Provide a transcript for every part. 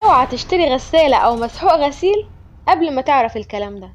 اوعى تشتري غسالة او مسحوق غسيل قبل ما تعرف الكلام ده.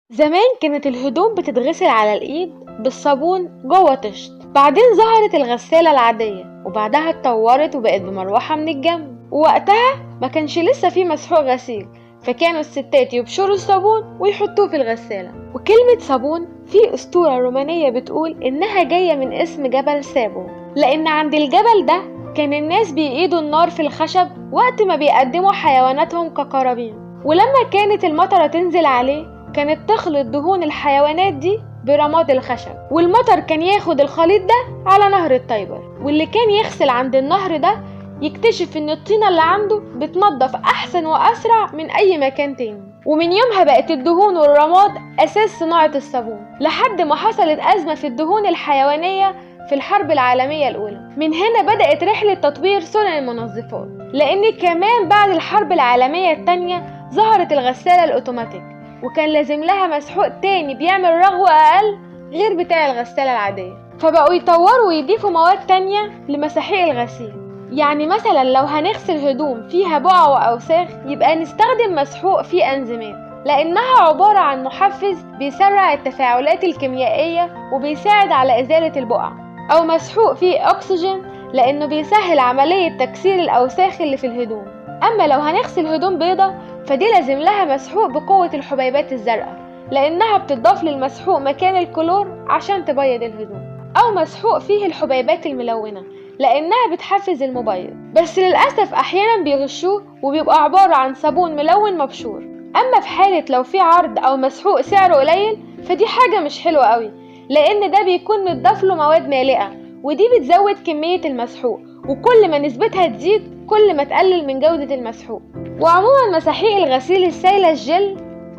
زمان كانت الهدوم بتتغسل على الايد بالصابون جوه طشت، بعدين ظهرت الغسالة العادية وبعدها اتطورت وبقت بمروحة من الجنب، ووقتها ما كانش لسه فيه مسحوق غسيل، فكانوا الستات يبشروا الصابون ويحطوه في الغسالة. وكلمة صابون في أسطورة رومانية بتقول إنها جاية من اسم جبل سابو، لأن عند الجبل ده كان الناس بيقيدوا النار في الخشب وقت ما بيقدموا حيواناتهم كقرابين، ولما كانت المطرة تنزل عليه كانت تخلط دهون الحيوانات دي برماد الخشب، والمطر كان ياخد الخليط ده على نهر التايبر، واللي كان يغسل عند النهر ده يكتشف ان الطينة اللي عنده بتنضف احسن واسرع من اي مكان تاني. ومن يومها بقت الدهون والرماد اساس صناعة الصابون، لحد ما حصلت ازمة في الدهون الحيوانية في الحرب العالمية الاولى. من هنا بدأت رحلة تطوير صنع المنظفات، لان كمان بعد الحرب العالمية التانية ظهرت الغسالة الاوتوماتيك، وكان لازم لها مسحوق تاني بيعمل رغوة اقل غير بتاع الغسالة العادية، فبقوا يطوروا ويضيفوا مواد تانية لمساحيق الغسيل. يعني مثلا لو هنغسل هدوم فيها بقع واوساخ يبقى نستخدم مسحوق فيه انزيمات، لانها عبارة عن محفز بيسرع التفاعلات الكيميائية وبيساعد على ازالة البقع، او مسحوق فيه اكسجين لانه بيسهل عملية تكسير الاوساخ اللي في الهدوم. اما لو هنغسل هدوم بيضة فدي لازم لها مسحوق بقوة الحبيبات الزرقاء، لانها بتضاف للمسحوق مكان الكلور عشان تبيض الهدوم، او مسحوق فيه الحبيبات الملونة لانها بتحفز المبيض. بس للاسف احيانا بيغشوه وبيبقى عبارة عن صابون ملون مبشور. اما في حالة لو في عرض او مسحوق سعره قليل فدي حاجة مش حلوة قوي، لان ده بيكون متضاف له مواد مالئة ودي بتزود كمية المسحوق، وكل ما نسبتها تزيد كل ما تقلل من جودة المسحوق. وعموما مساحيق الغسيل السائلة الجل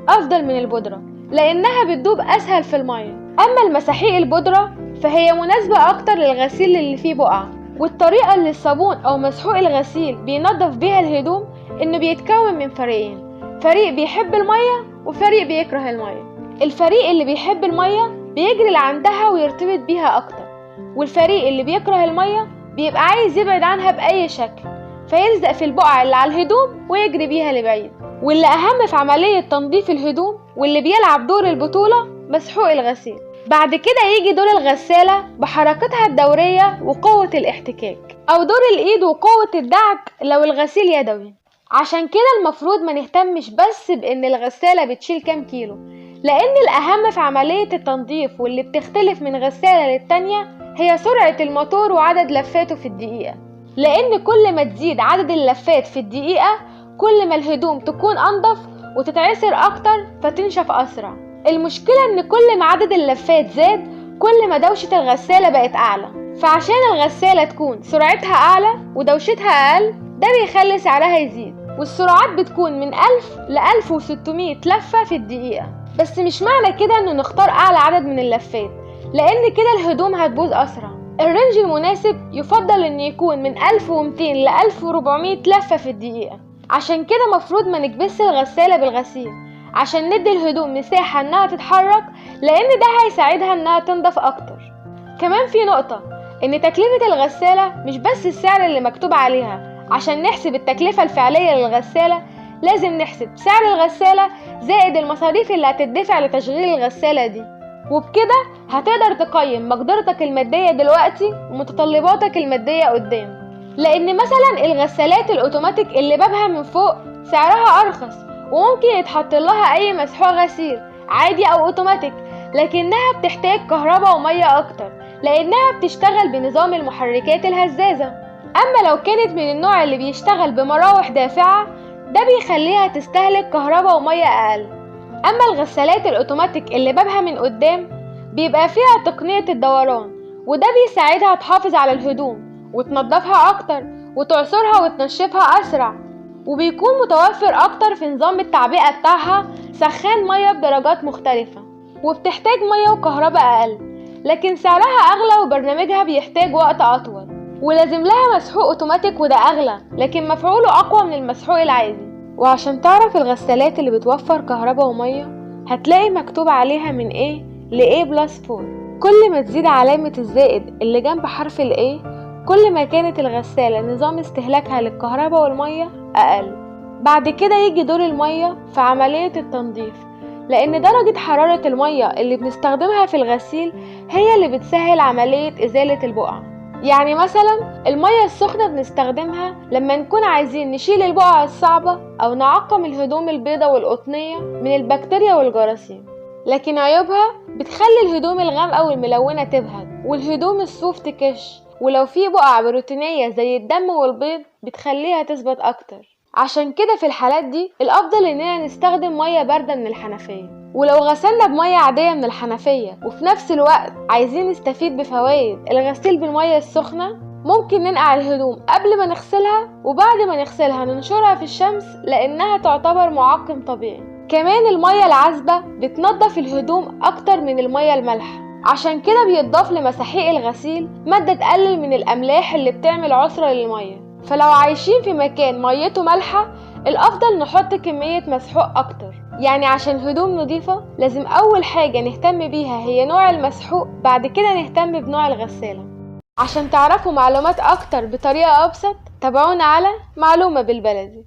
افضل من البودرة لانها بتدوب اسهل في المية، اما المساحيق البودرة فهي مناسبة اكتر للغسيل اللي فيه بقع. والطريقة اللي الصابون او مسحوق الغسيل بينظف بيها الهدوم انه بيتكون من فريقين، فريق بيحب المية وفريق بيكره المية. الفريق اللي بيحب المية بيجري لعندها ويرتبط بيها اكتر، والفريق اللي بيكره المية بيبقى عايز يبعد عنها بأي شكل، فيلزق في البقع اللي على الهدوم ويجري بيها لبعيد. واللي أهم في عملية تنظيف الهدوم واللي بيلعب دور البطولة مسحوق الغسيل. بعد كده يجي دور الغسالة بحركتها الدورية وقوة الاحتكاك، أو دور الإيد وقوة الدعك لو الغسيل يدوي. عشان كده المفروض ما نهتمش بس بإن الغسالة بتشيل كام كيلو، لأن الأهم في عملية التنظيف واللي بتختلف من غسالة للتانية هي سرعة الموتور وعدد لفاته في الدقيقة، لأن كل ما تزيد عدد اللفات في الدقيقة كل ما الهدوم تكون أنضف وتتعسر أكتر فتنشف أسرع. المشكلة إن كل ما عدد اللفات زاد كل ما دوشة الغسالة بقت أعلى، فعشان الغسالة تكون سرعتها أعلى ودوشتها أقل ده بيخلي سعرها يزيد، والسرعات بتكون من 1000 ل 1600 لفة في الدقيقة. بس مش معنى كده إنه نختار أعلى عدد من اللفات، لأن كده الهدوم هتبوظ أسرع. الرينج المناسب يفضل إنه يكون من 1200 ل 1400 لفة في الدقيقة. عشان كده مفروض ما نكبسش الغسالة بالغسيل عشان ندي الهدوم مساحة إنها تتحرك، لأن ده هيساعدها إنها تنضف أكتر. كمان في نقطة إن تكلفة الغسالة مش بس السعر اللي مكتوب عليها، عشان نحسب التكلفة الفعلية للغسالة لازم نحسب سعر الغسالة زائد المصاريف اللي هتدفع لتشغيل الغسالة دي، وبكده هتقدر تقيم مقدرتك المادية دلوقتي ومتطلباتك المادية قدام. لأن مثلا الغسالات الأوتوماتيك اللي بابها من فوق سعرها أرخص وممكن يتحط لها أي مسحوق غسيل عادي أو أوتوماتيك، لكنها بتحتاج كهرباء ومية أكتر لأنها بتشتغل بنظام المحركات الهزازة. أما لو كانت من النوع اللي بيشتغل بمراوح دافعة ده بيخليها تستهلك كهرباء ومية أقل. أما الغسالات الأوتوماتيك اللي بابها من قدام بيبقى فيها تقنية الدوران، وده بيساعدها تحافظ على الهدوم وتنضفها أكتر وتعصرها وتنشفها أسرع، وبيكون متوفر أكتر في نظام التعبئة بتاعها سخان مية بدرجات مختلفة، وبتحتاج مية وكهرباء أقل، لكن سعرها أغلى وبرنامجها بيحتاج وقت أطول، ولازم لها مسحوق أوتوماتيك وده أغلى لكن مفعوله أقوى من المسحوق العادي. وعشان تعرف الغسالات اللي بتوفر كهرباء ومية هتلاقي مكتوب عليها من A ل A+4. كل ما تزيد علامة الزائد اللي جنب حرف ال A كل ما كانت الغسالة نظام استهلاكها للكهرباء والمية أقل. بعد كده يجي دور المية في عملية التنظيف، لأن درجة حرارة المية اللي بنستخدمها في الغسيل هي اللي بتسهل عملية إزالة البقع. يعني مثلا المية السخنة بنستخدمها لما نكون عايزين نشيل البقع الصعبة أو نعقم الهدوم البيضة والقطنية من البكتيريا والجراثيم. لكن عيوبها بتخلي الهدوم الغامقة والملونة تبهت والهدوم الصوف تكش، ولو في بقع بروتينية زي الدم والبيض بتخليها تثبت أكتر. عشان كده في الحالات دي الأفضل إننا نستخدم مية باردة من الحنفية. ولو غسلنا بمية عادية من الحنفية وفي نفس الوقت عايزين نستفيد بفوائد الغسيل بالمية السخنة ممكن ننقع الهدوم قبل ما نغسلها، وبعد ما نغسلها ننشرها في الشمس لأنها تعتبر معقم طبيعي. كمان المية العذبة بتنظف الهدوم أكتر من المية المالحة، عشان كده بيتضاف لمساحيق الغسيل مادة تقلل من الأملاح اللي بتعمل عسرة للمية. فلو عايشين في مكان ميته مالحة الأفضل نحط كمية مسحوق أكتر. يعني عشان هدوم نضيفة لازم أول حاجة نهتم بيها هي نوع المسحوق، بعد كده نهتم بنوع الغسالة. عشان تعرفوا معلومات أكتر بطريقة أبسط تابعونا على معلومة بالبلدي.